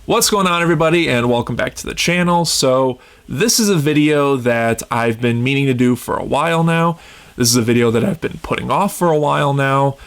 What's going on, everybody, and welcome back to the channel. So this is a video that I've been meaning to do for a while now. This is a video that I've been putting off for a while now,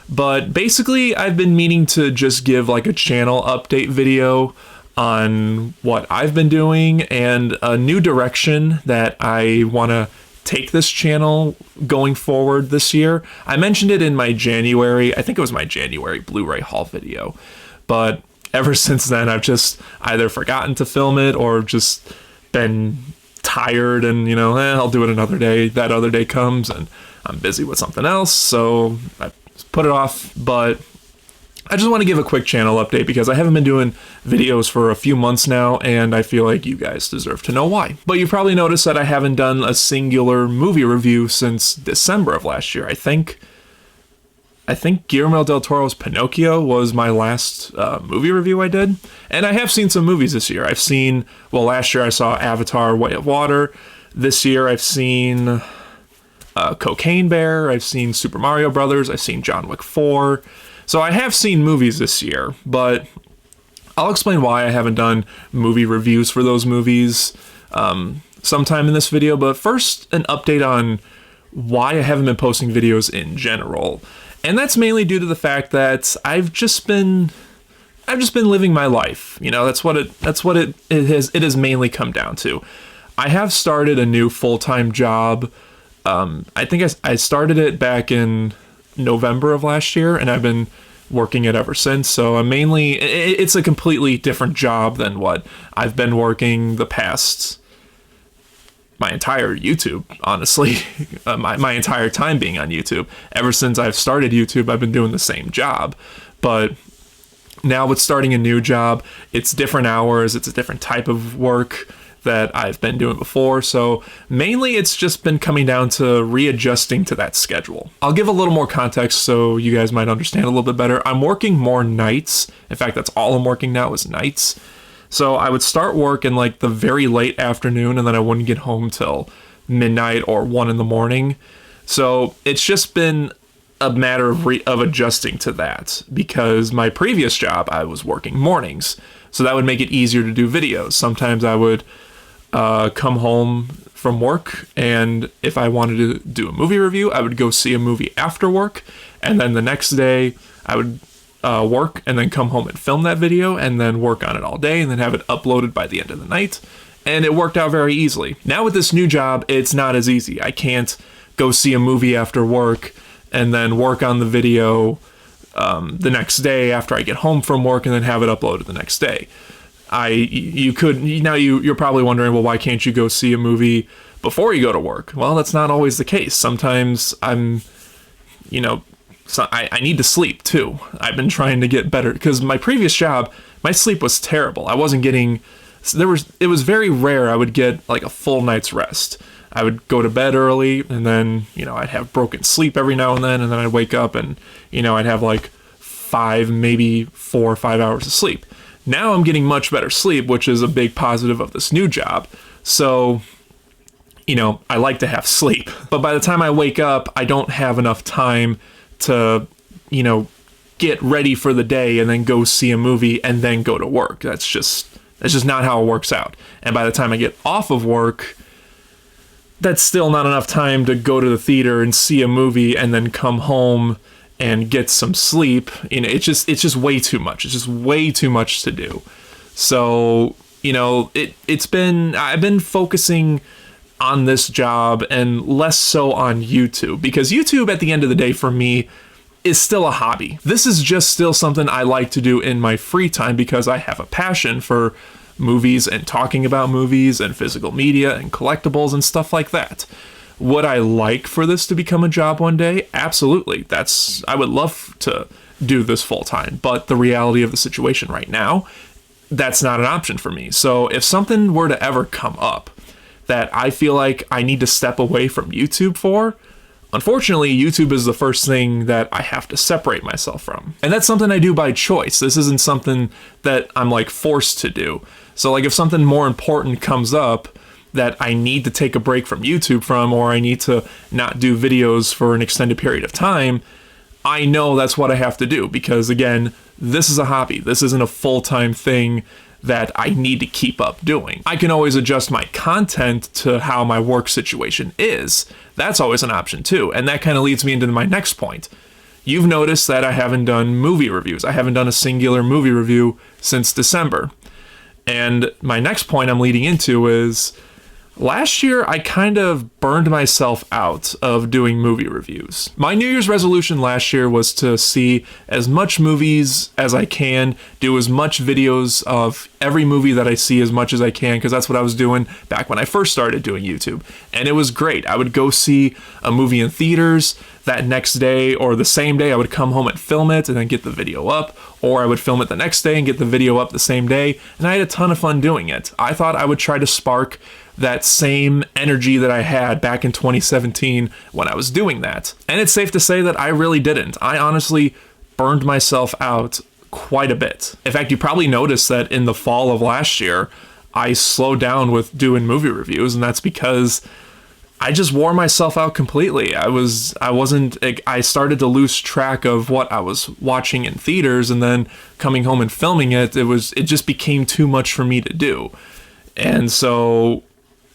but basically I've been meaning to just give like a channel update video on what I've been doing and a new direction that I want to take this channel going forward this year. I mentioned it in my January, I think it was my January Blu-ray haul video, but ever since then, I've just either forgotten to film it or just been tired and, I'll do it another day. That other day comes and I'm busy with something else, so I put it off. But I just want to give a quick channel update because I haven't been doing videos for a few months now, and I feel like you guys deserve to know why. But you probably noticed that I haven't done a singular movie review since December of last year. I think Guillermo del Toro's Pinocchio was my last movie review I did. And I have seen some movies this year. Last year I saw Avatar: Way of Water. This year I've seen Cocaine Bear. I've seen Super Mario Brothers. I've seen John Wick 4. So I have seen movies this year, but I'll explain why I haven't done movie reviews for those movies sometime in this video. But first, an update on why I haven't been posting videos in general. And that's mainly due to the fact that I've just been living my life. That's what it has mainly come down to. I have started a new full-time job. I think I started it back in November of last year, and I've been working it ever since. So it's a completely different job than what I've been working the past my entire YouTube, honestly, my entire time being on YouTube. Ever since I've started YouTube, I've been doing the same job. But now with starting a new job, it's different hours, it's a different type of work that I've been doing before. So mainly it's just been coming down to readjusting to that schedule. I'll give a little more context so you guys might understand a little bit better. I'm working more nights. In fact, that's all I'm working now is nights. So I would start work in like the very late afternoon, and then I wouldn't get home till midnight or 1 in the morning. So it's just been a matter of adjusting to that, because my previous job, I was working mornings. So that would make it easier to do videos. Sometimes I would come home from work, and if I wanted to do a movie review, I would go see a movie after work, and then the next day I would work and then come home and film that video and then work on it all day and then have it uploaded by the end of the night. And it worked out very easily. Now with this new job, it's not as easy. I can't go see a movie after work and then work on the video the next day after I get home from work and then have it uploaded the next day. You're probably wondering, well, why can't you go see a movie before you go to work? Well, that's not always the case. Sometimes so I need to sleep too. I've been trying to get better because my previous job, my sleep was terrible. It was very rare I would get like a full night's rest. I would go to bed early, and then, I'd have broken sleep every now and then I'd wake up and, I'd have like 4 or 5 hours of sleep. Now I'm getting much better sleep, which is a big positive of this new job. So, I like to have sleep. But by the time I wake up, I don't have enough time to, get ready for the day and then go see a movie and then go to work. That's just not how it works out. And by the time I get off of work, that's still not enough time to go to the theater and see a movie and then come home and get some sleep. It's just way too much. It's just way too much to do. So, I've been focusing on this job and less so on YouTube, because YouTube at the end of the day for me is still a hobby. This is just still something I like to do in my free time because I have a passion for movies and talking about movies and physical media and collectibles and stuff like that. Would I like for this to become a job one day? Absolutely. I would love to do this full time, but the reality of the situation right now, that's not an option for me. So if something were to ever come up that I feel like I need to step away from YouTube for, unfortunately, YouTube is the first thing that I have to separate myself from. And that's something I do by choice. This isn't something that I'm like forced to do. So like if something more important comes up that I need to take a break from YouTube from, or I need to not do videos for an extended period of time, I know that's what I have to do, because again, this is a hobby. This isn't a full-time thing that I need to keep up doing. I can always adjust my content to how my work situation is. That's always an option too. And that kind of leads me into my next point. You've noticed that I haven't done movie reviews. I haven't done a singular movie review since December. And my next point I'm leading into is last year I kind of burned myself out of doing movie reviews. My New Year's resolution last year was to see as much movies as I can, do as much videos of every movie that I see as much as I can, because that's what I was doing back when I first started doing YouTube. And it was great. I would go see a movie in theaters. That next day or the same day, I would come home and film it and then get the video up, or I would film it the next day and get the video up the same day. And I had a ton of fun doing it. I thought I would try to spark that same energy that I had back in 2017 when I was doing that. And it's safe to say that I really didn't. I honestly burned myself out quite a bit. In fact, you probably noticed that in the fall of last year, I slowed down with doing movie reviews, and that's because I just wore myself out completely. I started to lose track of what I was watching in theaters, and then coming home and filming it, it just became too much for me to do. And so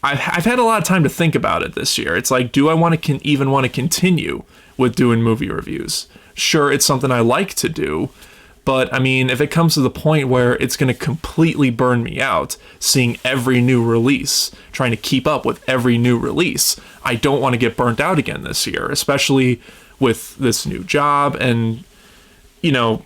I've had a lot of time to think about it this year. It's like, do I even want to continue with doing movie reviews? Sure, it's something I like to do, but I mean, if it comes to the point where it's going to completely burn me out, seeing every new release, trying to keep up with every new release, I don't want to get burnt out again this year, especially with this new job. And, you know,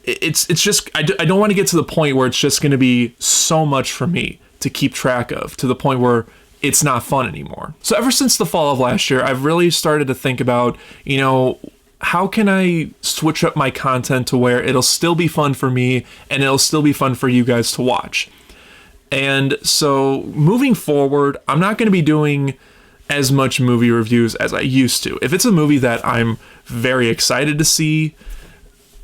it's just, I don't want to get to the point where it's just going to be so much for me to keep track of, to the point where it's not fun anymore. So ever since the fall of last year, I've really started to think about, you know, how can I switch up my content to where it'll still be fun for me and it'll still be fun for you guys to watch? And so moving forward, I'm not going to be doing as much movie reviews as I used to. If it's a movie that I'm very excited to see,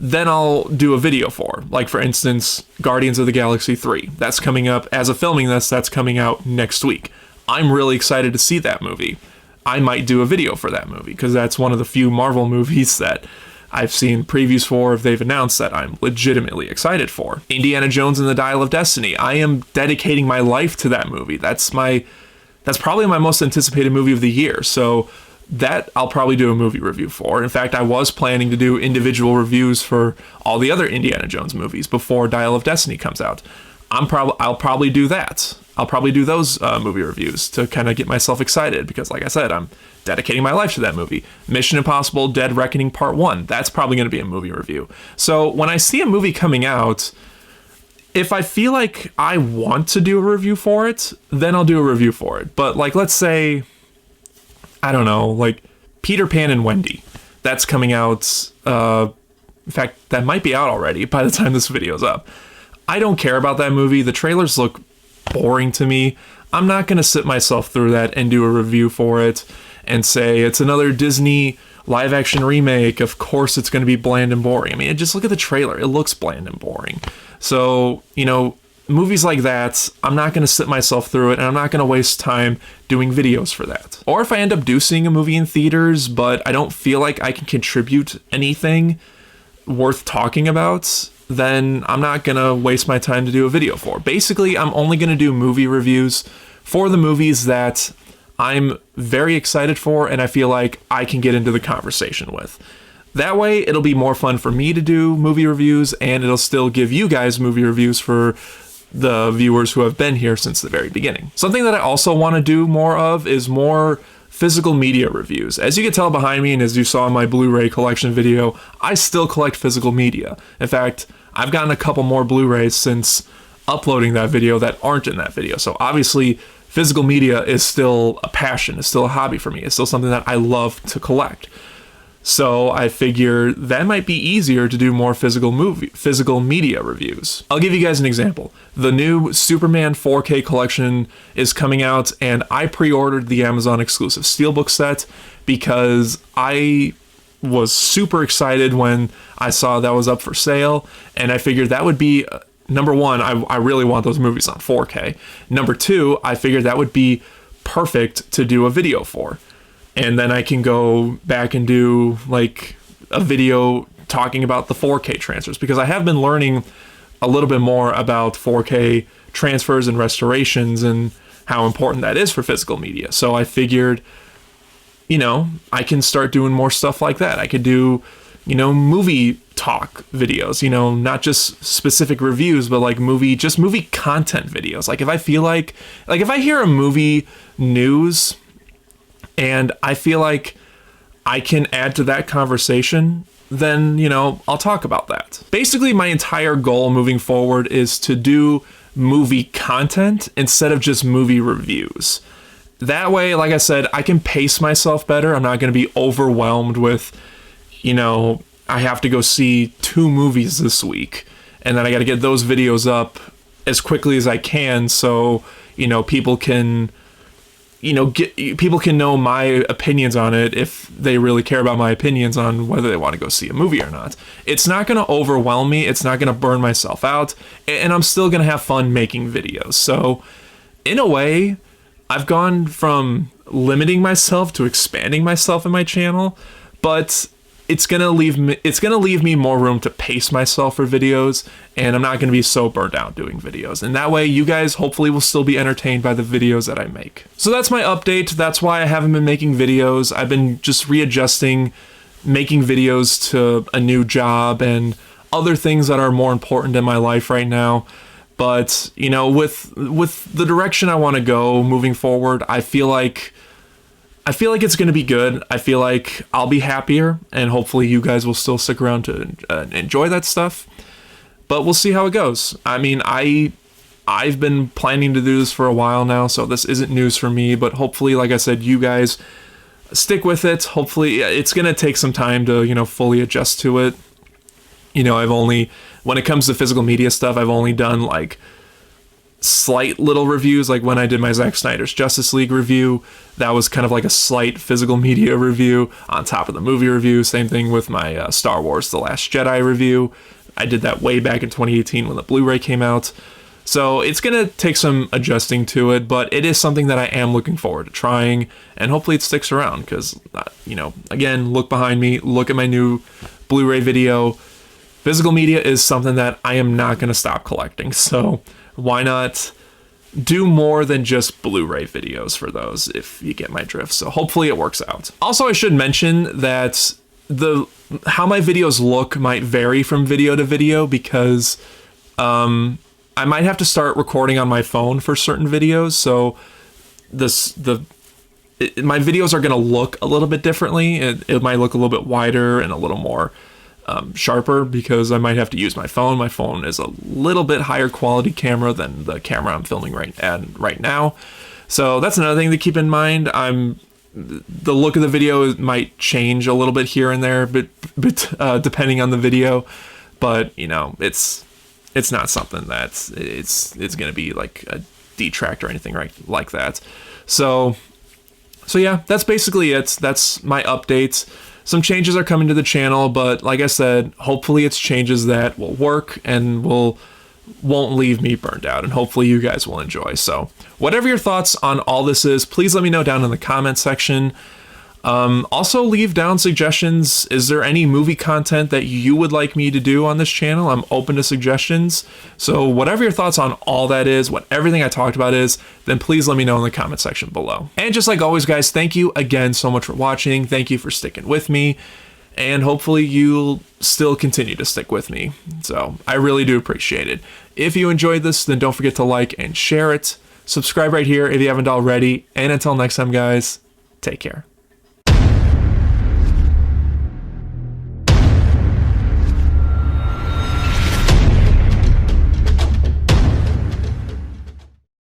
then I'll do a video for. Like, for instance, Guardians of the Galaxy 3. That's coming up. As of filming this, that's coming out next week. I'm really excited to see that movie. I might do a video for that movie, because that's one of the few Marvel movies that I've seen previews for, if they've announced, that I'm legitimately excited for. Indiana Jones and the Dial of Destiny. I am dedicating my life to that movie. That's probably my most anticipated movie of the year. So that I'll probably do a movie review for. In fact, I was planning to do individual reviews for all the other Indiana Jones movies before Dial of Destiny comes out. I'll probably do that. I'll probably do those movie reviews to kind of get myself excited, because like I said, I'm dedicating my life to that movie. Mission Impossible Dead Reckoning Part 1, that's probably going to be a movie review. So when I see a movie coming out, if I feel like I want to do a review for it, then I'll do a review for it. But like, let's say, I don't know, like Peter Pan and Wendy, that's coming out, in fact, that might be out already by the time this video's up. I don't care about that movie. The trailers look boring to me. I'm not going to sit myself through that and do a review for it and say it's another Disney live action remake. Of course it's going to be bland and boring. I mean, just look at the trailer. It looks bland and boring. So, you know, movies like that, I'm not going to sit myself through it, and I'm not going to waste time doing videos for that. Or if I end up seeing a movie in theaters, but I don't feel like I can contribute anything worth talking about, then I'm not going to waste my time to do a video for. Basically, I'm only going to do movie reviews for the movies that I'm very excited for and I feel like I can get into the conversation with. That way, it'll be more fun for me to do movie reviews, and it'll still give you guys movie reviews for the viewers who have been here since the very beginning. Something that I also want to do more of is more physical media reviews. As you can tell behind me, and as you saw in my Blu-ray collection video, I still collect physical media. In fact, I've gotten a couple more Blu-rays since uploading that video that aren't in that video. So obviously, physical media is still a passion, it's still a hobby for me, it's still something that I love to collect. So I figure that might be easier to do more physical media reviews. I'll give you guys an example. The new Superman 4K collection is coming out, and I pre-ordered the Amazon exclusive Steelbook set because I was super excited when I saw that was up for sale, and I figured that would be, number one, I really want those movies on 4K. Number two, I figured that would be perfect to do a video for. And then I can go back and do like a video talking about the 4K transfers, because I have been learning a little bit more about 4K transfers and restorations and how important that is for physical media. So I figured, I can start doing more stuff like that. I could do, movie talk videos, not just specific reviews, but like movie content videos. Like if I feel like if I hear a movie news and I feel like I can add to that conversation, then, I'll talk about that. Basically, my entire goal moving forward is to do movie content instead of just movie reviews. That way, like I said, I can pace myself better. I'm not going to be overwhelmed with, I have to go see 2 movies this week, and then I got to get those videos up as quickly as I can so, people can know my opinions on it if they really care about my opinions on whether they want to go see a movie or not. It's not going to overwhelm me. It's not going to burn myself out. And I'm still going to have fun making videos. So in a way, I've gone from limiting myself to expanding myself in my channel, but it's going to leave me more room to pace myself for videos, and I'm not going to be so burnt out doing videos. And that way you guys hopefully will still be entertained by the videos that I make. So that's my update. That's why I haven't been making videos. I've been just readjusting making videos to a new job and other things that are more important in my life right now. But, with the direction I want to go moving forward, I feel like it's going to be good. I feel like I'll be happier, and hopefully you guys will still stick around to enjoy that stuff. But we'll see how it goes. I mean, I've been planning to do this for a while now, so this isn't news for me. But hopefully, like I said, you guys stick with it. Hopefully, it's going to take some time to, fully adjust to it. When it comes to physical media stuff, I've only done like slight little reviews. Like when I did my Zack Snyder's Justice League review, that was kind of like a slight physical media review on top of the movie review. Same thing with my Star Wars The Last Jedi review. I did that way back in 2018 when the Blu-ray came out. So it's going to take some adjusting to it, but it is something that I am looking forward to trying, and hopefully it sticks around because, again, look behind me, look at my new Blu-ray video. Physical media is something that I am not going to stop collecting, so why not do more than just Blu-ray videos for those, if you get my drift. So hopefully it works out. Also, I should mention that how my videos look might vary from video to video because I might have to start recording on my phone for certain videos. So my videos are going to look a little bit differently. It might look a little bit wider and a little more sharper because I might have to use my phone. My phone is a little bit higher quality camera than the camera I'm filming right now. So that's another thing to keep in mind. The look of the video might change a little bit here and there, but depending on the video. But it's not something that's it's going to be like a detract or anything like that. So yeah, that's basically it. That's my updates. Some changes are coming to the channel, but like I said, hopefully it's changes that will work and won't leave me burned out, and hopefully you guys will enjoy. So whatever your thoughts on all this is, please let me know down in the comment section. Also leave down suggestions. Is there any movie content that you would like me to do on this channel? I'm open to suggestions. So whatever your thoughts on all that is, what everything I talked about is, then please let me know in the comment section below. And just like always, guys, thank you again so much for watching. Thank you for sticking with me. And hopefully you'll still continue to stick with me. So I really do appreciate it. If you enjoyed this, then don't forget to like and share it. Subscribe right here if you haven't already. And until next time, guys, take care.